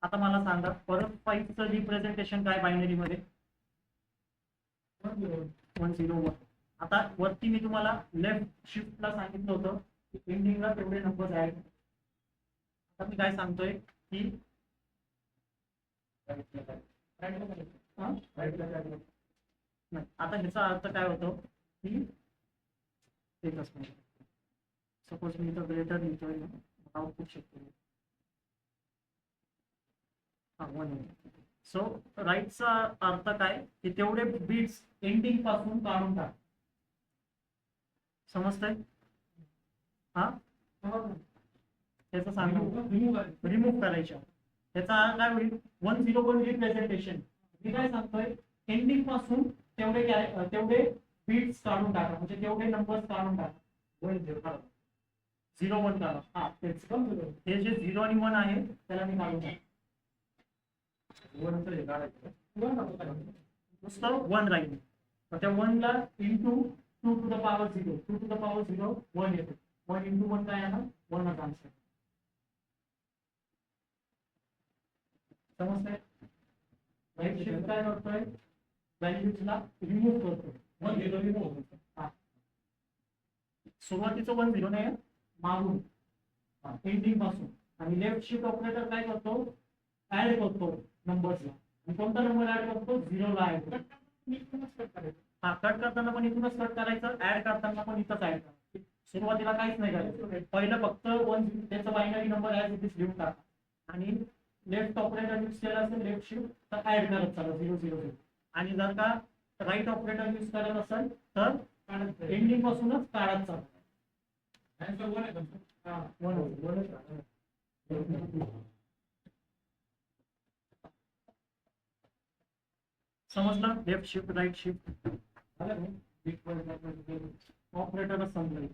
आता मला सांगा परत 5 चं रिप्रेझेंटेशन काय बायनरी मध्ये? 101. आता वरती मी तुम्हाला लेफ्ट शिफ्टला सांगितलं होतं की एंडिंगला तेवढे नंबर ऍड. आता मी काय सांगतोय की नाही, आता ह्याचा अर्थ काय होतो की एकच मिनिट, सपोज मी इथं ग्रेटर लिहितोय, आउटपुट शकतो. सो राईटचा अर्थ काय की तेवढे बीट्स एंडिंग पासून काढून टाक. समजतंय? हा त्याचं सांगू रिमूव्ह करायच्या. त्याचा काय होईल 101 रिप्रेझेंटेशन. मी काय सांगतोय एंडिंग पासून तेवढे बीट्स काढून टाका, म्हणजे तेवढे नंबर्स काढून टाका. 0 1 काढा. हा तेच हे जे 0 आणि 1 आहे त्याला मी काढून टाक. नुसतं 1 राहील. त्या 1 ला into 2 to the power 0, 2 to the power 0 1 येतो. 1 into 1 काय आहे? 1 चा आन्सर. समजतंय? राईट शिफ्ट काय करतोय? व्हॅल्यूजला रिमूव्ह करतो. 1 0 रिमूव्ह होतो. सुरुवातीचं 1 0 नाही, मागून एंडिंग पासून. आणि लेफ्ट शिफ्ट ऑपरेटर काय करतो? ऍड करतो नंबर्सला. आणि कोणता नंबर ऍड करतो? 0 ला ऍड करतो. हा कट करताना पण इथूनच कट करायचं, ऍड करताना पण इथंच ऍड करायचं. सुरुवातीला काहीच नाही करायचं, पहिलं फक्त 1 त्याचा binary number as it is लिहून टाका. आणि लेफ्ट ऑपरेटर यूज केला असेल लेफ्ट शिफ्ट तर ऍड करत चला 0 0 0. आणि जर का राईट ऑपरेटर यूज करत असेल तर एंडिंग पासूनच काढत चालू. समजलं? लेफ्ट शिफ्ट राईट शिफ्ट ऑपरेटरच समजलं.